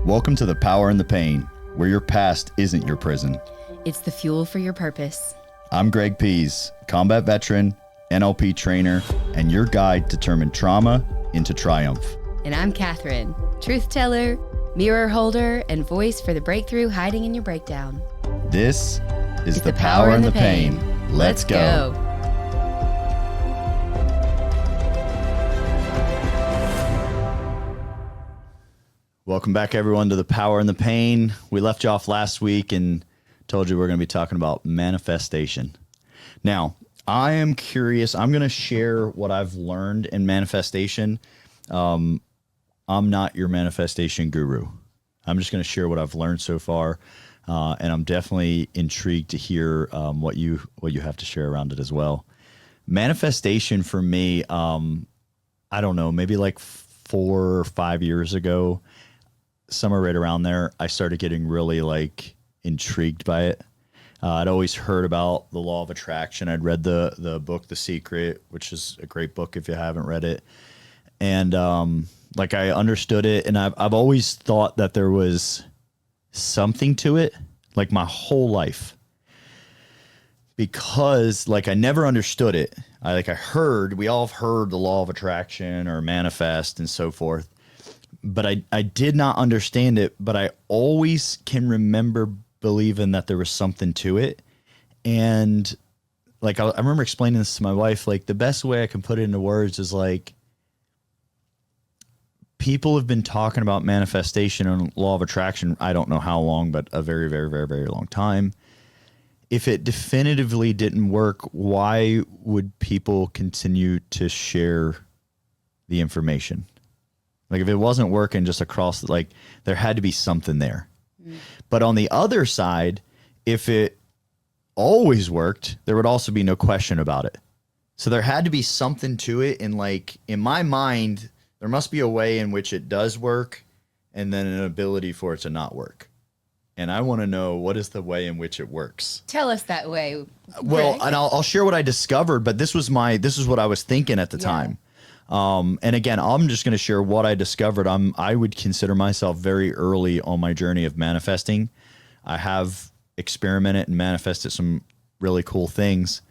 Welcome to The Power and the Pain, where your past isn't your prison. It's the fuel for your purpose. I'm Greg Pease, combat veteran, NLP trainer, and your guide to turn trauma into triumph. And I'm Catherine, truth teller, mirror holder, and voice for the breakthrough hiding in your breakdown. This is The Power and the Pain. Let's go. Welcome back, everyone, to The Power and the Pain. We left you off last week and told you we're going to be talking about manifestation. Now, I am curious. I'm going to share what I've learned in manifestation. I'm not your manifestation guru. I'm just going to share what I've learned so far, and I'm definitely intrigued to hear what you have to share around it as well. Manifestation for me, I don't know, maybe like 4 or 5 years ago, somewhere right around there, I started getting really like intrigued by it. I'd always heard about the law of attraction. I'd read the book, The Secret, which is a great book if you haven't read it. And like I understood it, and I've always thought that there was something to it, like my whole life. Because like I never understood it. We all have heard the law of attraction or manifest and so forth. But I did not understand it, but I always can remember believing that there was something to it. And like, I remember explaining this to my wife, like the best way I can put it into words is like, people have been talking about manifestation and law of attraction. I don't know how long, but a very, very, very, very long time. If it definitively didn't work, why would people continue to share the information? Like if it wasn't working just across, like there had to be something there. But on the other side, if it always worked, there would also be no question about it. So there had to be something to it. And like in my mind, there must be a way in which it does work and then an ability for it to not work. And I want to know, what is the way in which it works? Tell us that way. Well, Greg. and I'll share what I discovered, but this is what I was thinking at the time. And again, I'm just going to share what I discovered. I would consider myself very early on my journey of manifesting. I have experimented and manifested some really cool things.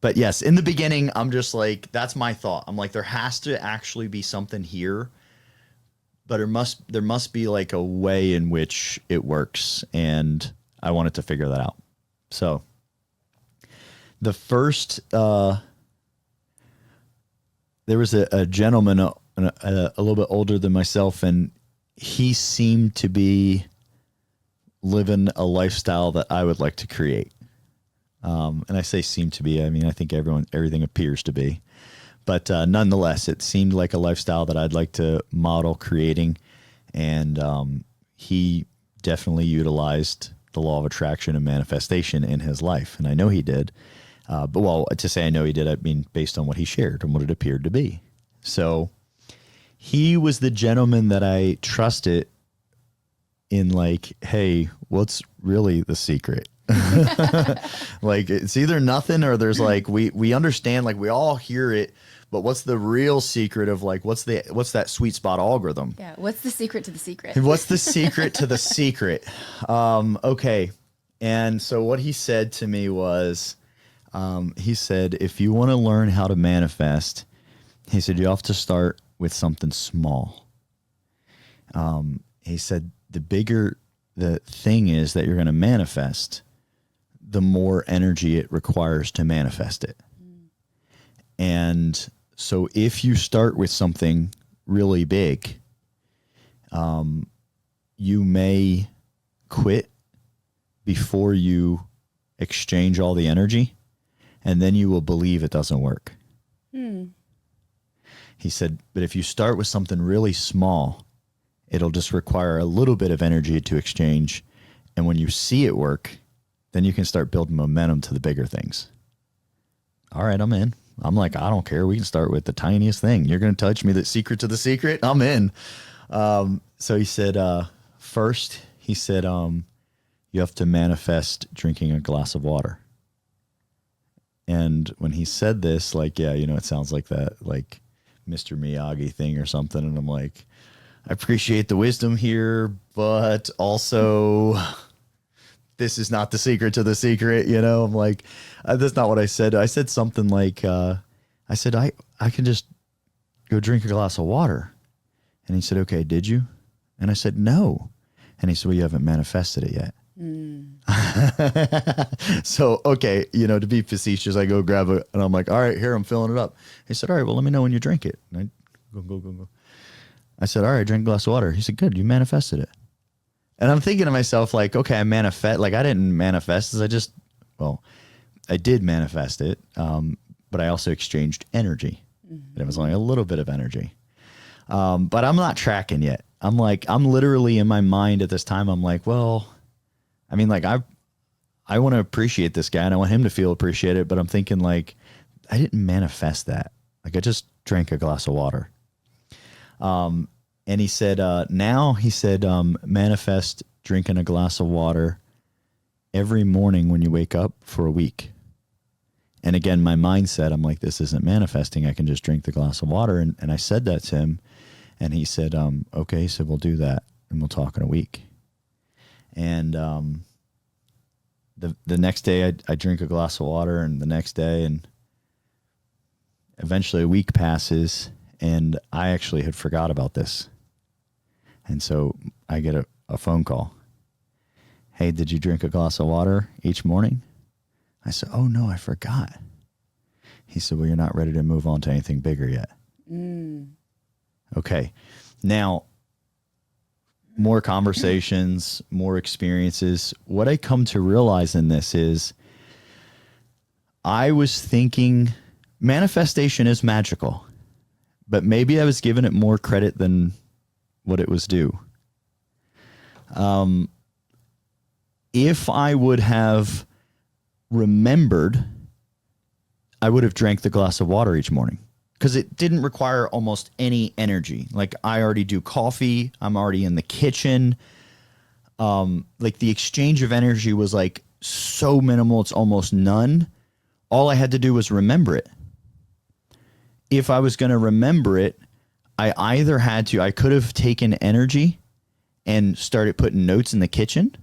But yes, in the beginning, I'm just like, that's my thought. I'm like, there has to actually be something here, but there must be like a way in which it works. And I wanted to figure that out. So the first, there was a gentleman a little bit older than myself, and he seemed to be living a lifestyle that I would like to create. And I say seemed to be, I mean, I think everything appears to be. But nonetheless, it seemed like a lifestyle that I'd like to model creating. And he definitely utilized the law of attraction and manifestation in his life. And I know he did. But to say I know he did, I mean, based on what he shared and what it appeared to be. So he was the gentleman that I trusted in like, hey, what's really the secret? Like it's either nothing or there's like, we understand, like we all hear it, but what's the real secret of like, what's that sweet spot algorithm? Yeah. What's the secret to the secret? What's the secret to the secret? Okay. And so what he said to me was, he said, if you want to learn how to manifest, he said, you have to start with something small. He said, the bigger the thing is that you're going to manifest, the more energy it requires to manifest it. And so if you start with something really big, you may quit before you exchange all the energy. And then you will believe it doesn't work. He said, but if you start with something really small, it'll just require a little bit of energy to exchange. And when you see it work, then you can start building momentum to the bigger things. All right, I'm in. I'm like, I don't care. We can start with the tiniest thing. You're going to touch me the secret to the secret? I'm in. So he said, first, he said, you have to manifest drinking a glass of water. And when he said this, like, yeah, it sounds like that, like Mr. Miyagi thing or something. And I'm like, I appreciate the wisdom here, but also this is not the secret to the secret. I'm like, that's not what I said. I said something like, I said, I can just go drink a glass of water. And he said, okay, did you? And I said, no. And he said, well, you haven't manifested it yet. So, okay, to be facetious, I go grab it and I'm like, all right, here, I'm filling it up. He said, all right, well, let me know when you drink it. And I go. I said, all right, drink a glass of water. He said, good, you manifested it. And I'm thinking to myself, like, okay, I didn't manifest this. I did manifest it. But I also exchanged energy. And it was only a little bit of energy. But I'm not tracking yet. I'm literally in my mind at this time. I'm like, well, I mean, like I want to appreciate this guy and I want him to feel appreciated, but I'm thinking like, I didn't manifest that. Like I just drank a glass of water. And he said, manifest drinking a glass of water every morning when you wake up for a week. And again, my mindset, I'm like, this isn't manifesting. I can just drink the glass of water. And I said that to him and he said, okay, so we'll do that and we'll talk in a week. And, the next day I drink a glass of water and the next day and eventually a week passes and I actually had forgot about this. And so I get a phone call. Hey, did you drink a glass of water each morning? I said, oh no, I forgot. He said, well, you're not ready to move on to anything bigger yet. Okay. Now, more conversations, more experiences. What I come to realize in this is I was thinking manifestation is magical, but maybe I was giving it more credit than what it was due. If I would have remembered, I would have drank the glass of water each morning because it didn't require almost any energy. Like I already do coffee. I'm already in the kitchen. Like the exchange of energy was like so minimal. It's almost none. All I had to do was remember it. If I was going to remember it, I could have taken energy and started putting notes in the kitchen,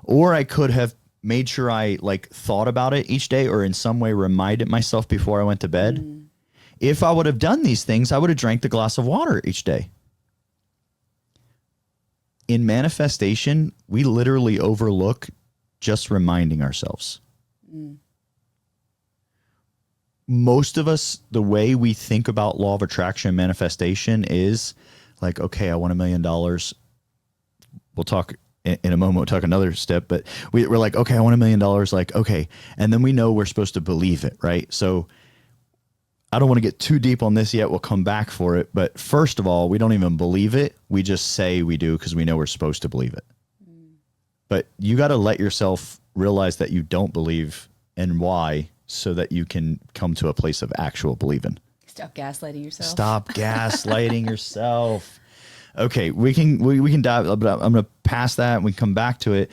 or I could have made sure I like thought about it each day or in some way reminded myself before I went to bed. If I would have done these things, I would have drank the glass of water each day. In manifestation, we literally overlook just reminding ourselves. Most of us, the way we think about law of attraction and manifestation is like, okay, I want $1 million. We'll talk in a moment, we'll talk another step, but we're like, okay, I want $1 million. Like, okay. And then we know we're supposed to believe it, right? So I don't want to get too deep on this yet. We'll come back for it. But first of all, we don't even believe it. We just say we do because we know we're supposed to believe it. But you got to let yourself realize that you don't believe and why, so that you can come to a place of actual believing. Stop gaslighting yourself. Stop gaslighting yourself. Okay, we can dive, but I'm going to pass that and we come back to it.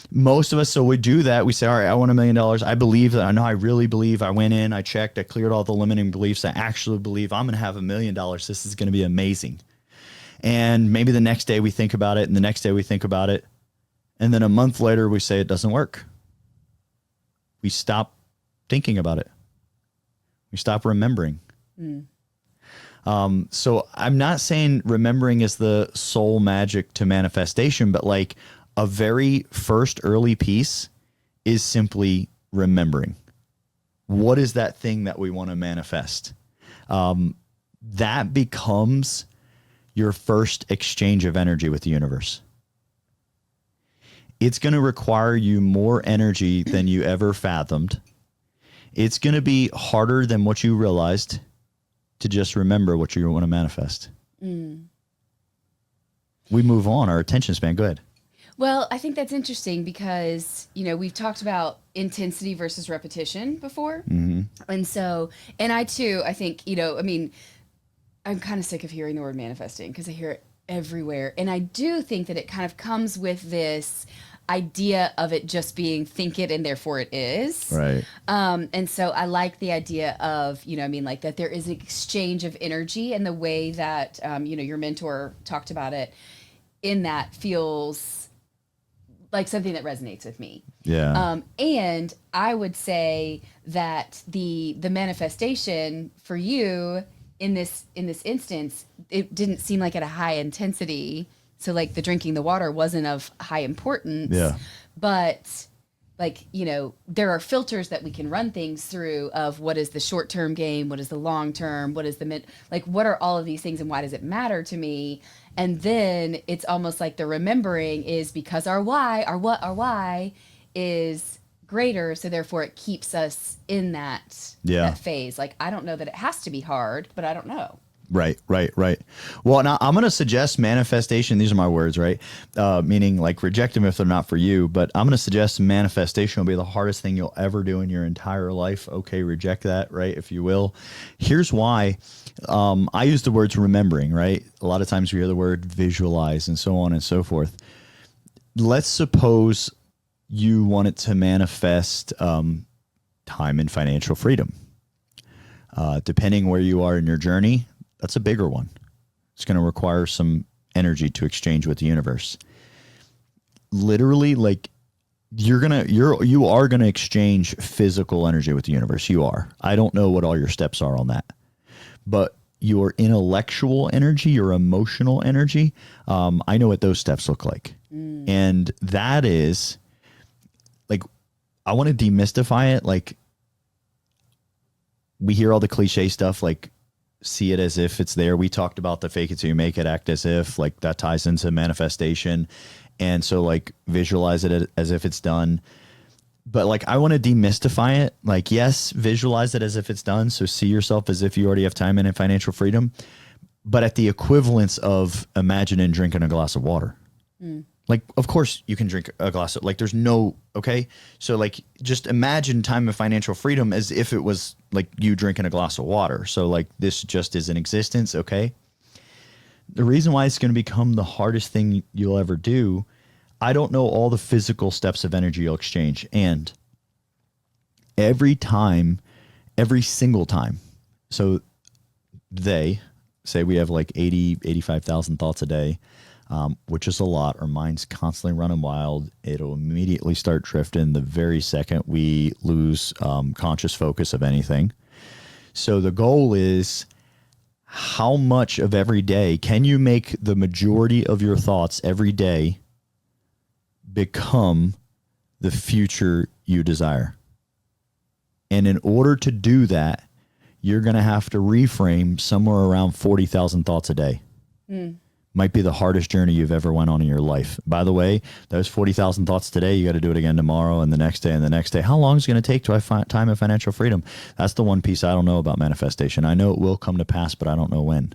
Most of us, so we do that. We say, all right, I want $1 million. I believe that. I know I really believe. I went in, I checked, I cleared all the limiting beliefs. I actually believe I'm going to have $1 million. This is going to be amazing. And maybe the next day we think about it, and the next day we think about it. And then a month later we say it doesn't work. We stop thinking about it. We stop remembering. So I'm not saying remembering is the sole magic to manifestation, but like a very first early piece is simply remembering. What is that thing that we want to manifest? That becomes your first exchange of energy with the universe. It's going to require you more energy than you ever fathomed. It's going to be harder than what you realized to just remember what you want to manifest. We move on. Our attention span. Go ahead. Well, I think that's interesting because, we've talked about intensity versus repetition before. And so, and I too, I think, I'm kind of sick of hearing the word manifesting because I hear it everywhere. And I do think that it kind of comes with this idea of it just being think it and therefore it is. Right. And so I like the idea of, like that there is an exchange of energy, and the way that, your mentor talked about it in that feels like something that resonates with me. Yeah. And I would say that the manifestation for you in this instance, it didn't seem like at a high intensity. So like the drinking the water wasn't of high importance. Yeah. But like, there are filters that we can run things through of what is the short-term game, what is the long-term, what is the mid, like what are all of these things and why does it matter to me? And then it's almost like the remembering is because our why is greater, so therefore it keeps us in that phase. Like I don't know that it has to be hard, but I don't know. Right. Well, now I'm going to suggest manifestation. These are my words, right? Meaning like reject them if they're not for you. But I'm going to suggest manifestation will be the hardest thing you'll ever do in your entire life. Okay, reject that, right? If you will. Here's why. I use the words remembering, right? A lot of times we hear the word visualize and so on and so forth. Let's suppose you wanted to manifest time and financial freedom. Depending where you are in your journey, that's a bigger one. It's going to require some energy to exchange with the universe. Literally, like you are going to exchange physical energy with the universe. You are. I don't know what all your steps are on that, but your intellectual energy, your emotional energy, I know what those steps look like. And that is like, I want to demystify it. Like we hear all the cliche stuff, like see it as if it's there. We talked about the fake it till you make it, act as if, like that ties into manifestation. And so like visualize it as if it's done. But like, I want to demystify it. Like, yes, visualize it as if it's done. So see yourself as if you already have time and financial freedom, but at the equivalence of imagine and drinking a glass of water. Like, of course you can drink a glass of, like, there's no, okay. So like, just imagine time and financial freedom as if it was like you drinking a glass of water. So like, this just is in existence. Okay. The reason why it's going to become the hardest thing you'll ever do, I don't know all the physical steps of energy you'll exchange. And every single time. So they say we have like 85,000 thoughts a day. Which is a lot. Our mind's constantly running wild. It'll immediately start drifting the very second we lose conscious focus of anything. So the goal is, how much of every day can you make the majority of your thoughts every day become the future you desire? And in order to do that, you're going to have to reframe somewhere around 40,000 thoughts a day. Might be the hardest journey you've ever went on in your life. By the way, those 40,000 thoughts today, you got to do it again tomorrow and the next day and the next day. How long is it going to take to have time and financial freedom? That's the one piece I don't know about manifestation. I know it will come to pass, but I don't know when.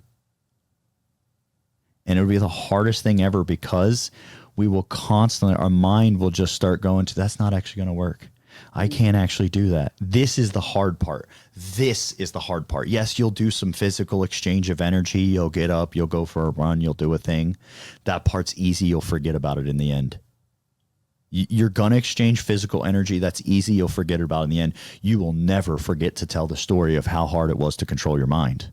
And it would be the hardest thing ever, because we will constantly, our mind will just start going to, that's not actually going to work. I can't actually do that. This is the hard part. This is the hard part. Yes, you'll do some physical exchange of energy. You'll get up, you'll go for a run, you'll do a thing. That part's easy. You'll forget about it in the end. You're going to exchange physical energy. That's easy. You'll forget about it in the end. You will never forget to tell the story of how hard it was to control your mind,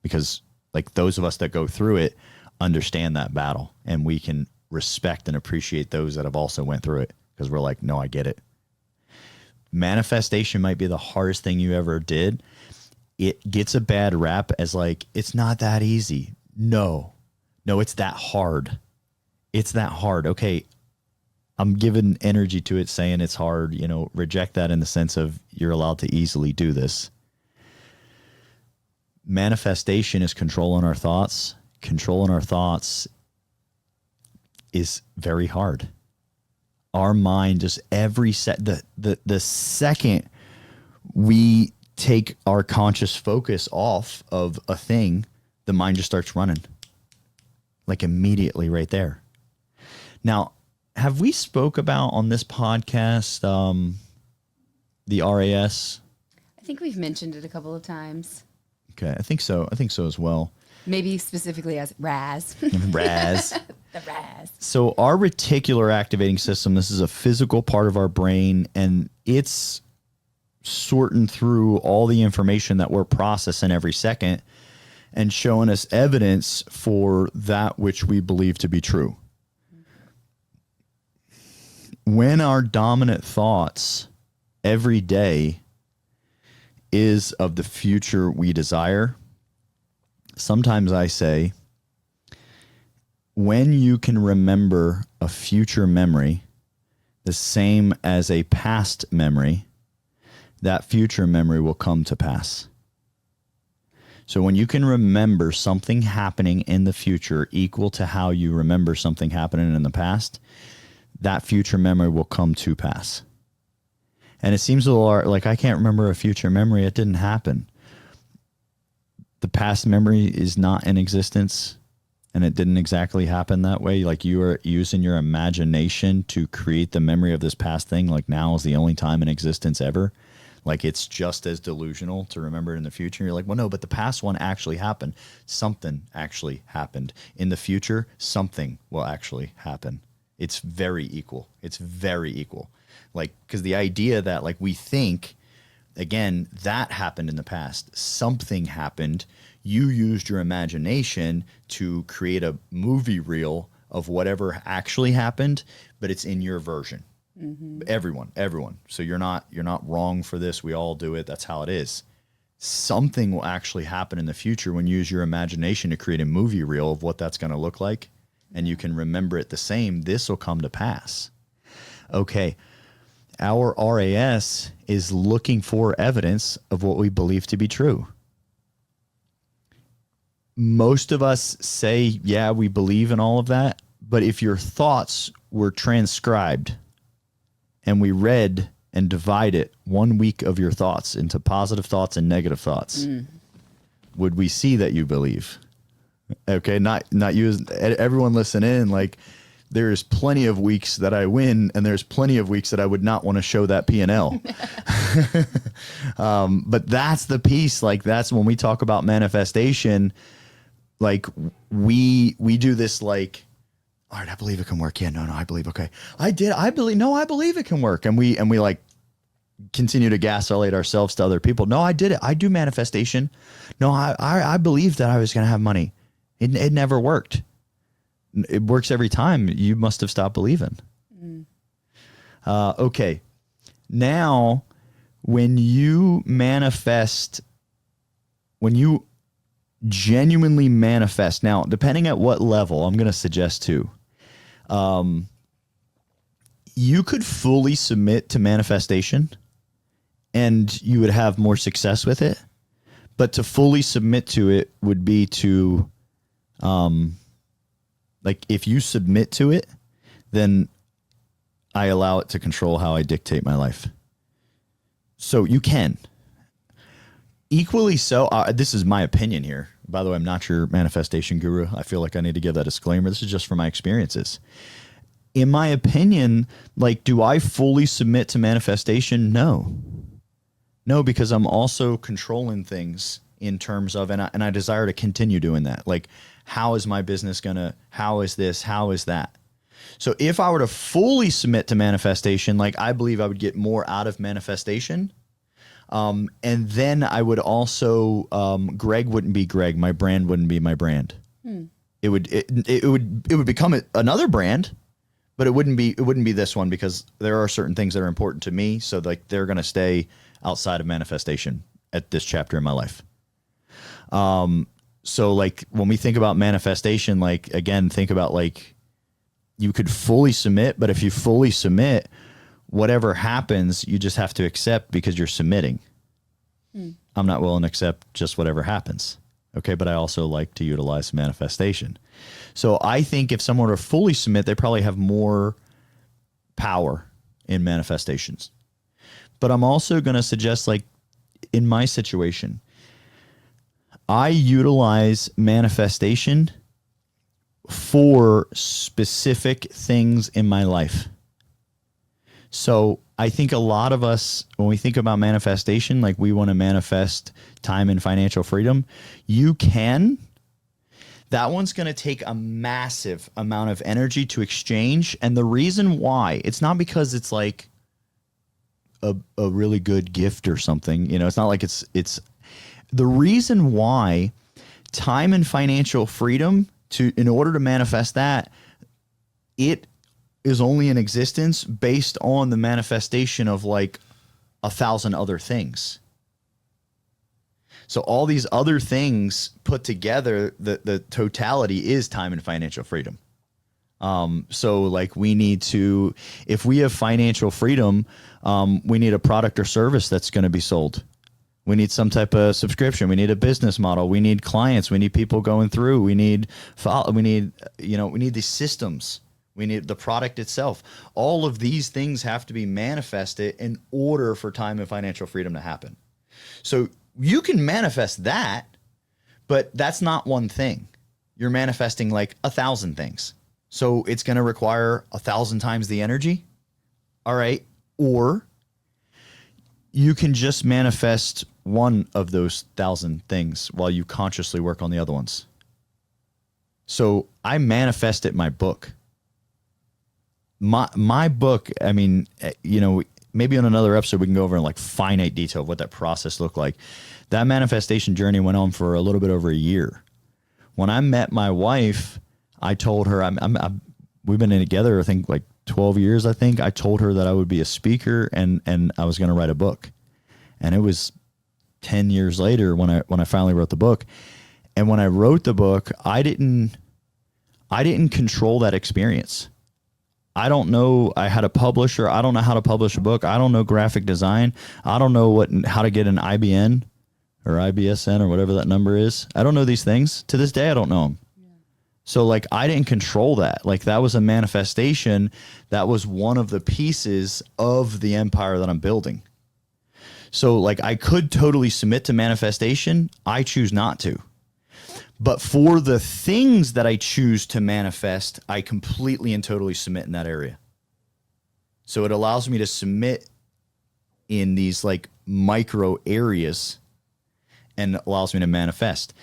because like those of us that go through it understand that battle, and we can respect and appreciate those that have also went through it, because we're like, no, I get it. Manifestation might be the hardest thing you ever did. It gets a bad rap as like, it's not that easy. No, it's that hard. It's that hard. Okay. I'm giving energy to it saying it's hard, reject that in the sense of you're allowed to easily do this. Manifestation is controlling our thoughts. Controlling our thoughts is very hard. Our mind just the second we take our conscious focus off of a thing, the mind just starts running, like immediately right there. Now, have we spoke about on this podcast the RAS? I think we've mentioned it a couple of times. Okay, I think so as well. Maybe specifically as RAS. RAS. The RAS. has. So our reticular activating system, this is a physical part of our brain, and it's sorting through all the information that we're processing every second and showing us evidence for that which we believe to be true. When our dominant thoughts every day is of the future we desire, sometimes I say, when you can remember a future memory the same as a past memory, that future memory will come to pass. So when you can remember something happening in the future equal to how you remember something happening in the past, that future memory will come to pass. And it seems a little like I can't remember a future memory. It didn't happen. The past memory is not in existence, and it didn't exactly happen that way. Like you are using your imagination to create the memory of this past thing. Like now is the only time in existence ever. Like it's just as delusional to remember it in the future. You're like, well, no, but the past one actually happened. Something actually happened. In the future, something will actually happen. It's very equal. It's very equal. Like, because the idea that like we think, again, that happened in the past. Something happened. You used your imagination to create a movie reel of whatever actually happened, but it's in your version. Mm-hmm. Everyone. So you're not wrong for this. We all do it. That's how it is. Something will actually happen in the future when you use your imagination to create a movie reel of what that's going to look like, and you can remember it the same. This will come to pass. Okay. Our RAS is looking for evidence of what we believe to be true. Most of us say, yeah, we believe in all of that. But if your thoughts were transcribed and we read and divided 1 week of your thoughts into positive thoughts and negative thoughts, would we see that you believe? Okay, not you, everyone listen in. Like, there's plenty of weeks that I win, and there's plenty of weeks that I would not want to show that P&L. But that's the piece. Like, that's when we talk about manifestation. Like, we do this, like, all right, I believe it can work. Yeah, no, I believe. Okay, I believe it can work. And we like continue to gaslight ourselves to other people. No, I did it. I do manifestation. No, I believed that I was going to have money. It never worked. It works every time. You must have stopped believing. Okay. Now, when you genuinely manifest, now, depending at what level, I'm going to suggest too, you could fully submit to manifestation and you would have more success with it. But to fully submit to it would be to, like, if you submit to it, then I allow it to control how I dictate my life. So you can. Equally so, this is my opinion here. By the way, I'm not your manifestation guru. I feel like I need to give that disclaimer. This is just from my experiences. In my opinion, like, do I fully submit to manifestation? No. No, because I'm also controlling things in terms of, and I desire to continue doing that. Like, how is my business how is this, how is that? So if I were to fully submit to manifestation, like, I believe I would get more out of manifestation. And then I would also, Greg wouldn't be Greg. My brand wouldn't be my brand. It would become another brand, but it wouldn't be this one, because there are certain things that are important to me. So, like, they're going to stay outside of manifestation at this chapter in my life. So, like, when we think about manifestation, like, again, think about, like, you could fully submit, but if you fully submit, whatever happens, you just have to accept because you're submitting. I'm not willing to accept just whatever happens. Okay. But I also like to utilize manifestation. So I think if someone were to fully submit, they probably have more power in manifestations. But I'm also going to suggest, like, in my situation, I utilize manifestation for specific things in my life. So I think a lot of us, when we think about manifestation, like, we want to manifest time and financial freedom. You can. that one's going to take a massive amount of energy to exchange. And the reason why, it's not because it's like a really good gift or something. You know, it's not like it's the reason why time and financial freedom in order to manifest that, it is only in existence based on the manifestation of like 1,000 other things. So all these other things put together, the totality is time and financial freedom. So like we need to, if we have financial freedom, we need a product or service that's going to be sold. We need some type of subscription. We need a business model. We need clients. We need people going through. We need these systems. We need the product itself. All of these things have to be manifested in order for time and financial freedom to happen. So you can manifest that, but that's not one thing. You're manifesting like 1,000 things. So it's going to require 1,000 times the energy. All right. Or you can just manifest one of those 1,000 things while you consciously work on the other ones. So I manifested my book. My book, I mean, maybe on another episode we can go over in like finite detail of what that process looked like. That manifestation journey went on for a little bit over a year. When I met my wife, I told her we've been together I think like 12 years. I think I told her that I would be a speaker and I was going to write a book. And it was 10 years later when I finally wrote the book. And when I wrote the book, I didn't control that experience. I don't know. I had a publisher. I don't know how to publish a book. I don't know graphic design. I don't know how to get an IBN or IBSN or whatever that number is. I don't know these things. To this day, I don't know them. Yeah. So like I didn't control that. Like that was a manifestation. That was one of the pieces of the empire that I'm building. So like I could totally submit to manifestation. I choose not to. But for the things that I choose to manifest, I completely and totally submit in that area. So it allows me to submit in these like micro areas and allows me to manifest.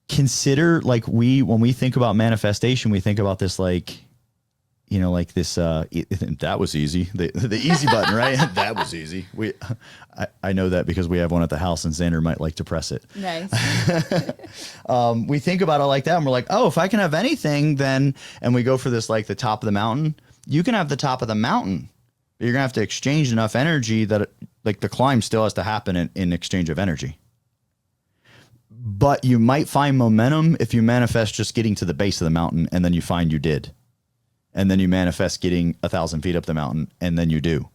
Consider like when we think about manifestation, we think about this like, like this, that was easy. The easy button, right? That was easy. I know that because we have one at the house and Xander might like to press it. Nice. We think about it like that and we're like, oh, if I can have anything, then, and we go for this, like the top of the mountain, you can have the top of the mountain, but you're gonna have to exchange enough energy that like the climb still has to happen in exchange of energy. But you might find momentum if you manifest just getting to the base of the mountain and then you find you did. And then you manifest getting 1,000 feet up the mountain, and then you do.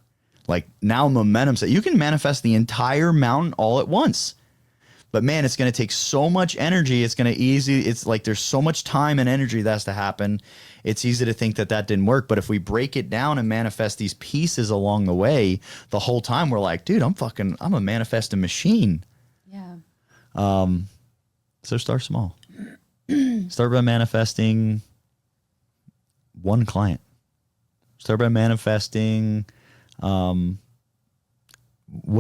Like now momentum, so you can manifest the entire mountain all at once. But man, it's going to take so much energy. It's like there's so much time and energy that has to happen. It's easy to think that didn't work. But if we break it down and manifest these pieces along the way, the whole time we're like, dude, I'm a manifesting machine. Yeah. So start small. Start by manifesting one client. Start by manifesting what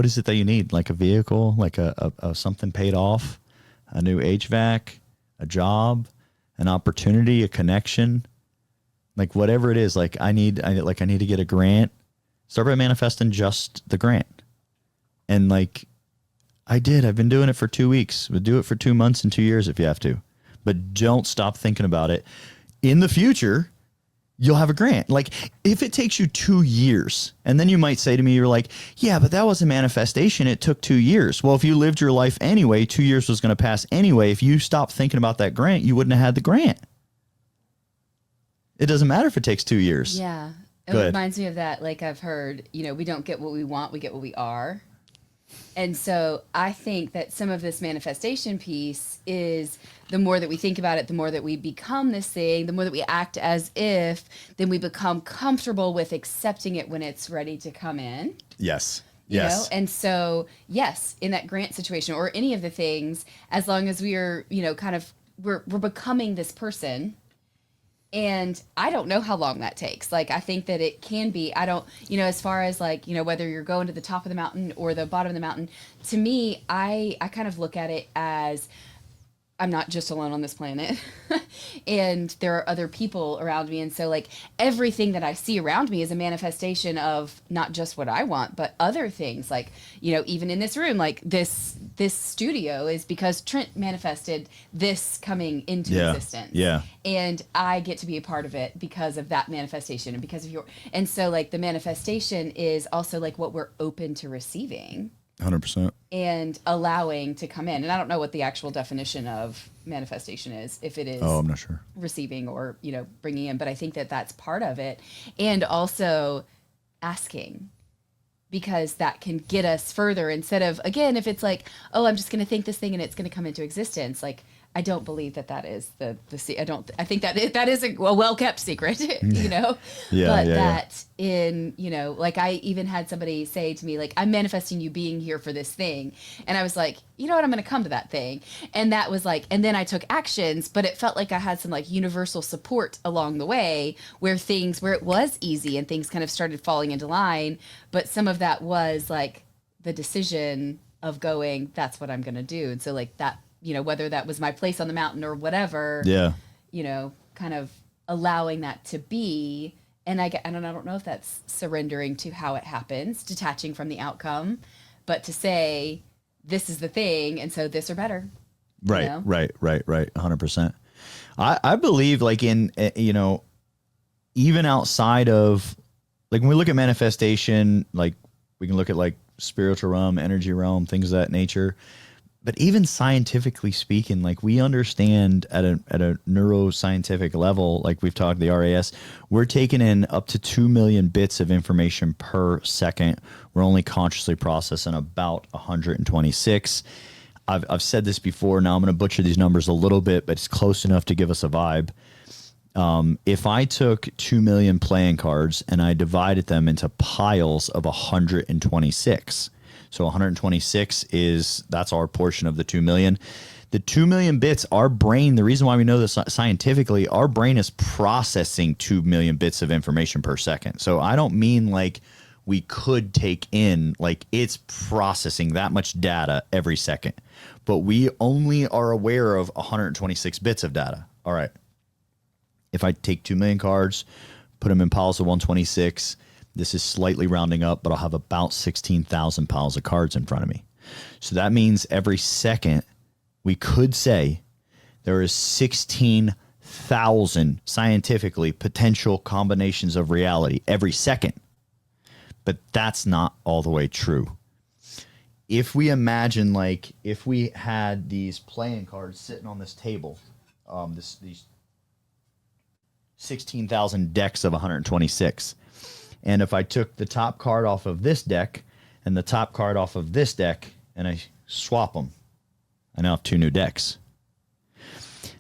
is it that you need? Like a vehicle, like a something paid off, a new HVAC, a job, an opportunity, a connection, like whatever it is. Like I need to get a grant. Start by manifesting just the grant. And like I've been doing it for 2 weeks. We'll do it for 2 months and 2 years if you have to, but don't stop thinking about it. In the future, you'll have a grant. Like if it takes you 2 years and then you might say to me, you're like, yeah, but that was a manifestation. It took 2 years. Well, if you lived your life anyway, 2 years was going to pass anyway. If you stopped thinking about that grant, you wouldn't have had the grant. It doesn't matter if it takes 2 years. Yeah. It reminds me of that. Like I've heard, we don't get what we want. We get what we are. And so I think that some of this manifestation piece is the more that we think about it, the more that we become this thing, the more that we act as if, then we become comfortable with accepting it when it's ready to come in. Yes. Yes. And so, yes, in that grant situation or any of the things, as long as we are, we're becoming this person. And I don't know how long that takes. Like, I think that it can be, as far as like, whether you're going to the top of the mountain or the bottom of the mountain, to me, I kind of look at it as I'm not just alone on this planet. And there are other people around me. And so, like, everything that I see around me is a manifestation of not just what I want, but other things. Like, even in this room, like this studio is because Trent manifested this coming into Yeah. existence. Yeah. And I get to be a part of it because of that manifestation and because of and so, like, the manifestation is also like what we're open to receiving 100%. and allowing to come in. And I don't know what the actual definition of manifestation is, if it is Oh, I'm not sure. receiving or, bringing in, but I think that that's part of it. And also asking, because that can get us further instead of, again, if it's like, oh, I'm just going to think this thing and it's going to come into existence. Like, I don't believe that is I think that is a well-kept secret, Yeah, but yeah, that in, like, I even had somebody say to me, like, I'm manifesting you being here for this thing. And I was like, you know what, I'm going to come to that thing. And that was like, and then I took actions, but it felt like I had some like universal support along the way where it was easy and things kind of started falling into line. But some of that was like the decision of going, that's what I'm going to do. And so, like, that, whether that was my place on the mountain or whatever, Yeah. Kind of allowing that to be. And I don't know if that's surrendering to how it happens, detaching from the outcome, but to say, this is the thing. And so this or better. Right. 100%. I believe, like, in, even outside of, like, when we look at manifestation, like, we can look at like spiritual realm, energy realm, things of that nature. But even scientifically speaking, like, we understand at a neuroscientific level, like we've talked, the RAS, we're taking in up to 2 million bits of information per second. We're only consciously processing about 126. I've said this before. Now I'm going to butcher these numbers a little bit, but it's close enough to give us a vibe. If I took 2 million playing cards and I divided them into piles of 126, so 126 that's our portion of the 2 million. The 2 million bits, our brain, the reason why we know this scientifically, our brain is processing 2 million bits of information per second. So I don't mean like we could take in, like, it's processing that much data every second. But we only are aware of 126 bits of data. All right. If I take 2 million cards, put them in piles of 126, this is slightly rounding up, but I'll have about 16,000 piles of cards in front of me. So that means every second we could say there is 16,000 scientifically potential combinations of reality every second. But that's not all the way true. If we imagine, like, if we had these playing cards sitting on this table, these 16,000 decks of 126. And if I took the top card off of this deck and the top card off of this deck and I swap them, I now have 2 new decks.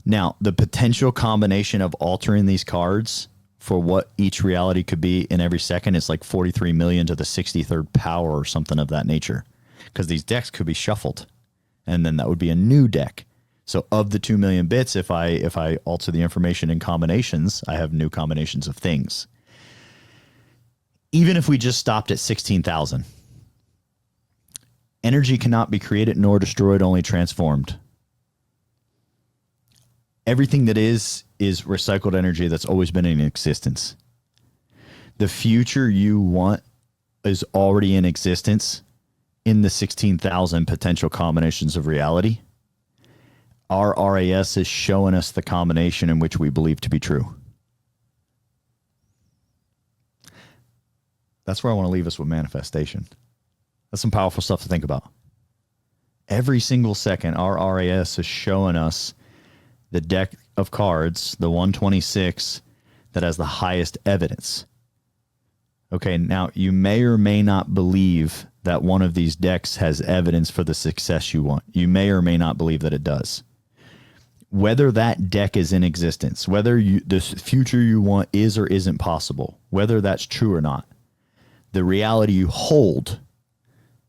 Now, the potential combination of altering these cards for what each reality could be in every second is like 43 million to the 63rd power or something of that nature. Because these decks could be shuffled. And then that would be a new deck. So of the 2 million bits, if I alter the information in combinations, I have new combinations of things. Even if we just stopped at 16,000, energy cannot be created nor destroyed, only transformed. Everything that is recycled energy that's always been in existence. The future you want is already in existence in the 16,000 potential combinations of reality. Our RAS is showing us the combination in which we believe to be true. That's where I want to leave us with manifestation. That's some powerful stuff to think about. Every single second, our RAS is showing us the deck of cards, the 126, that has the highest evidence. Okay, now you may or may not believe that one of these decks has evidence for the success you want. You may or may not believe that it does. Whether that deck is in existence, whether the future you want is or isn't possible, whether that's true or not, the reality you hold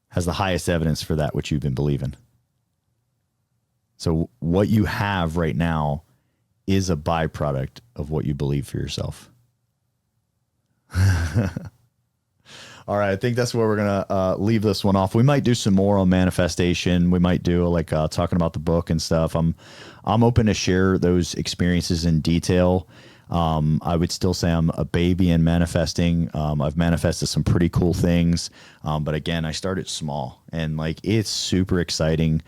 has the highest evidence for that which you've been believing. So what you have right now is a byproduct of what you believe for yourself. All All right, I think that's where we're gonna leave this one off. We might do some more on manifestation. We might do like talking about the book and stuff. I'm open to share those experiences in detail. I would still say I'm a baby in manifesting. I've manifested some pretty cool things, but again, I started small, and like it's super exciting.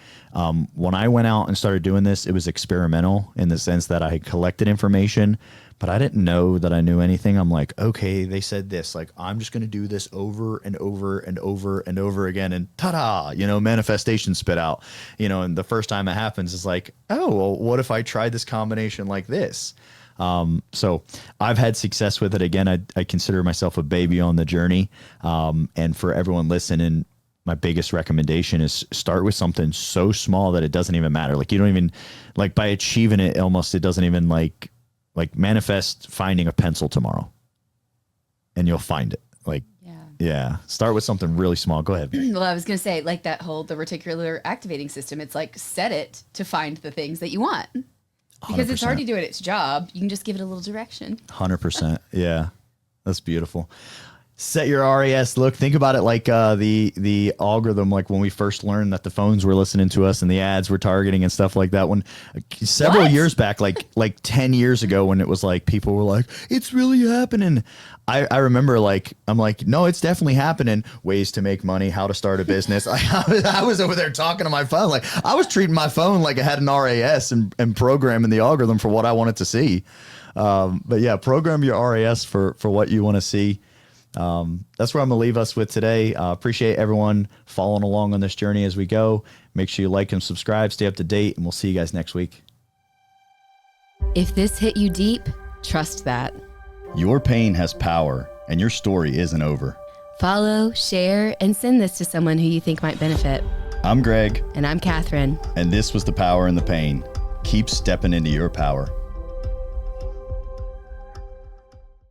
When I went out and started doing this, it was experimental in the sense that I had collected information, but I didn't know that I knew anything. I'm like, okay, they said this, like, I'm just going to do this over and over and over and over again. And ta-da, manifestation spit out, and the first time it happens is like, oh, well, what if I tried this combination like this? So I've had success with it. Again, I consider myself a baby on the journey. And for everyone listening, my biggest recommendation is start with something so small that it doesn't even matter. Like you don't even like by achieving it, almost, it doesn't even like manifest finding a pencil tomorrow and you'll find it. Like, yeah. Start with something really small. Go ahead. Well, I was going to say like the reticular activating system. It's like set it to find the things that you want. Because 100%. It's already doing its job. You can just give it a little direction. 100%. Yeah. That's beautiful. Set your RAS. Look, think about it like the algorithm, like when we first learned that the phones were listening to us and the ads were targeting and stuff like that. When several years back, like 10 years ago, when it was like people were like, it's really happening. I remember I'm like, no, it's definitely happening. Ways to make money, how to start a business. I was over there talking to my phone. Like I was treating my phone like it had an RAS and programming the algorithm for what I wanted to see. But yeah, program your RAS for what you want to see. That's where I'm gonna leave us with today. Appreciate everyone following along on this journey as we go. Make sure you like and subscribe, stay up to date, and we'll see you guys next week. If this hit you deep, trust that. Your pain has power, and your story isn't over. Follow, share, and send this to someone who you think might benefit. I'm Greg. And I'm Catherine. And this was The Power in the Pain. Keep stepping into your power.